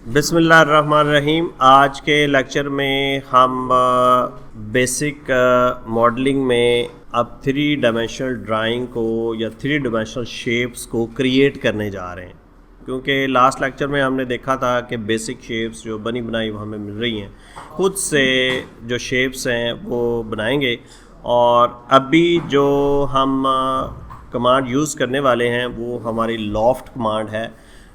बिस्मिल्लाहिर्रहमानिर्रहीम। आज के लेक्चर में हम बेसिक मॉडलिंग में अब थ्री डायमेंशनल ड्राइंग को या थ्री डायमेंशनल शेप्स को क्रिएट करने जा रहे हैं, क्योंकि लास्ट लेक्चर में हमने देखा था कि बेसिक शेप्स जो बनी बनाई वो हमें मिल रही हैं, खुद से जो शेप्स हैं वो बनाएंगे। और अभी जो हम कमांड यूज़ करने वाले हैं वो हमारी लॉफ्ट कमांड है।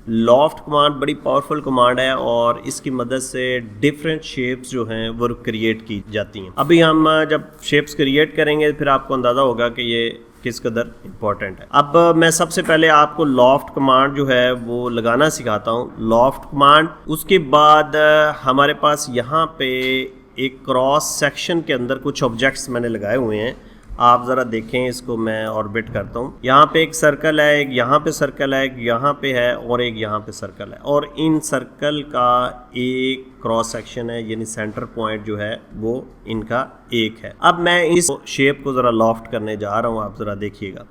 लॉफ्ट कमांड बड़ी पावरफुल कमांड है और इसकी मदद से डिफरेंट शेप्स जो हैं वो क्रिएट की जाती हैं। अभी हम जब शेप्स क्रिएट करेंगे फिर आपको अंदाज़ा होगा कि ये किस कदर इम्पॉर्टेंट है। अब मैं सबसे पहले आपको लॉफ्ट कमांड जो है वो लगाना सिखाता हूँ। लॉफ्ट कमांड, उसके बाद हमारे पास यहाँ पे एक क्रॉस सेक्शन के अंदर कुछ ऑब्जेक्ट्स मैंने लगाए हुए हैं। आप ज़रा देखें, इसको मैं ऑर्बिट करता हूँ। यहाँ पे एक सर्कल है, एक यहाँ पे सर्कल है, एक यहाँ पे है और एक यहाँ पे सर्कल है, और इन सर्कल का एक क्रॉस सेक्शन है, यानी सेंटर पॉइंट जो है वो इनका एक है। अब मैं इस शेप को ज़रा लॉफ्ट करने जा रहा हूँ, आप ज़रा देखिएगा।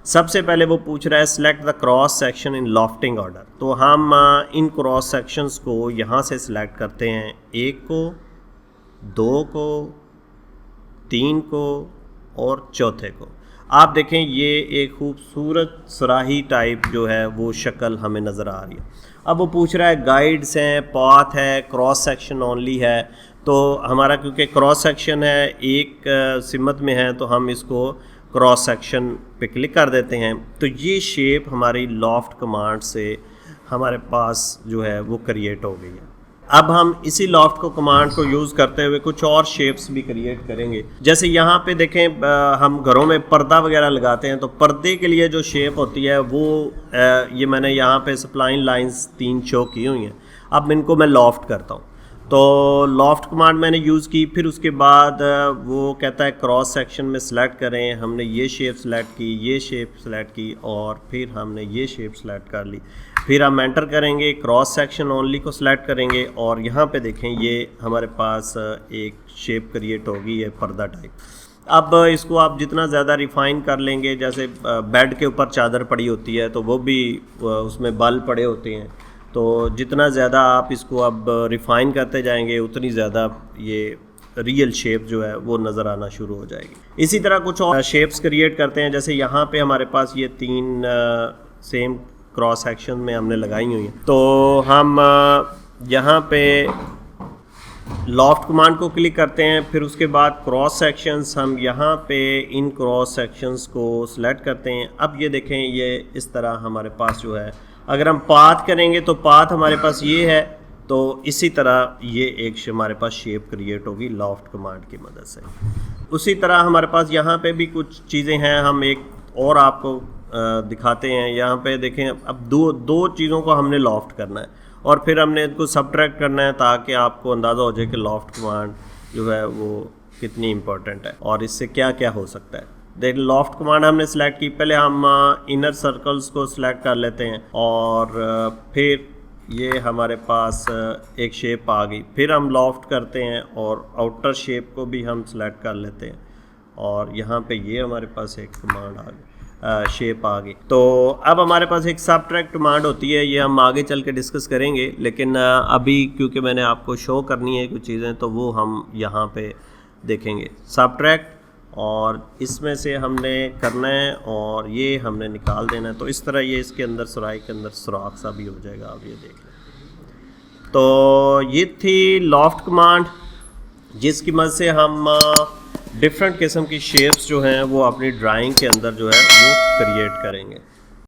सबसे पहले वो पूछ रहा है select the cross section in lofting order. तो हम इन क्रॉस सेक्शंस को यहाँ से सिलेक्ट करते हैं, एक को, दो को, तीन को और चौथे को। आप देखें ये एक खूबसूरत सुराही टाइप जो है वो शक्ल हमें नज़र आ रही है। अब वो पूछ रहा है गाइड्स हैं, पाथ है, क्रॉस सेक्शन ओनली है। तो हमारा क्योंकि क्रॉस सेक्शन है, एक सिमत में है, तो हम इसको क्रॉस सेक्शन पे क्लिक कर देते हैं। तो ये शेप हमारी लॉफ्ट कमांड से हमारे पास जो है वो क्रिएट हो गई है। अब हम इसी लॉफ्ट को कमांड को यूज़ करते हुए कुछ और शेप्स भी क्रिएट करेंगे। जैसे यहाँ पे देखें, हम घरों में पर्दा वगैरह लगाते हैं, तो पर्दे के लिए जो शेप होती है वो ये मैंने यहाँ पे स्प्लाइन लाइंस 3 शो की हुई हैं। अब इनको मैं लॉफ्ट करता हूँ, तो लॉफ्ट कमांड मैंने यूज़ की। फिर उसके बाद वो कहता है क्रॉस सेक्शन में सिलेक्ट करें। हमने ये शेप सेलेक्ट की, ये शेप सेलेक्ट की और फिर हमने ये शेप सेलेक्ट कर ली। फिर हम एंटर करेंगे, क्रॉस सेक्शन ओनली को सिलेक्ट करेंगे और यहाँ पे देखें ये हमारे पास एक शेप क्रिएट होगी, ये पर्दा टाइप। अब इसको आप जितना ज़्यादा रिफ़ाइन कर लेंगे, जैसे बेड के ऊपर चादर पड़ी होती है तो वो भी उसमें बाल पड़े होते हैं, तो जितना ज़्यादा आप इसको अब रिफ़ाइन करते जाएंगे उतनी ज़्यादा ये रियल शेप जो है वो नज़र आना शुरू हो जाएगी। इसी तरह कुछ और शेप्स क्रिएट करते हैं। जैसे यहाँ पे हमारे पास ये 3 सेम क्रॉस सेक्शन में हमने लगाई हुई हैं, तो हम यहाँ पे लॉफ्ट कमांड को क्लिक करते हैं। फिर उसके बाद क्रॉस सेक्शंस, हम यहाँ पे इन क्रॉस सेक्शंस को सिलेक्ट करते हैं। अब ये देखें, ये इस तरह हमारे पास जो है, अगर हम पाथ करेंगे तो पाथ हमारे पास ये है, तो इसी तरह ये एक हमारे पास शेप क्रिएट होगी लॉफ्ट कमांड की मदद से। उसी तरह हमारे पास यहाँ पे भी कुछ चीज़ें हैं, हम एक और आपको दिखाते हैं। यहाँ पे देखें, अब दो चीज़ों को हमने लॉफ्ट करना है और फिर हमने इनको सबट्रैक्ट करना है, ताकि आपको अंदाज़ा हो जाए कि लॉफ्ट कमांड जो है वो कितनी इम्पोर्टेंट है और इससे क्या क्या हो सकता है। देख, लॉफ्ट कमांड हमने सेलेक्ट की। पहले हम इनर सर्कल्स को सिलेक्ट कर लेते हैं और फिर ये हमारे पास एक शेप आ गई। फिर हम लॉफ्ट करते हैं और आउटर शेप को भी हम सिलेक्ट कर लेते हैं और यहाँ पे ये हमारे पास एक कमांड आ गई, शेप आ गई। तो अब हमारे पास एक सबट्रैक्ट कमांड होती है, ये हम आगे चल के डिस्कस करेंगे, लेकिन अभी क्योंकि मैंने आपको शो करनी है कुछ चीज़ें, तो वो हम यहाँ पे देखेंगे सबट्रैक्ट, और इसमें से हमने करना है और ये हमने निकाल देना है। तो इस तरह ये इसके अंदर सुराही के अंदर सुराख सा भी हो जाएगा, आप ये देख लें। तो ये थी लॉफ्ट कमांड, जिसकी मदद से हम डिफरेंट किस्म की शेप्स जो हैं वो अपनी ड्राइंग के अंदर जो है वो क्रिएट करेंगे।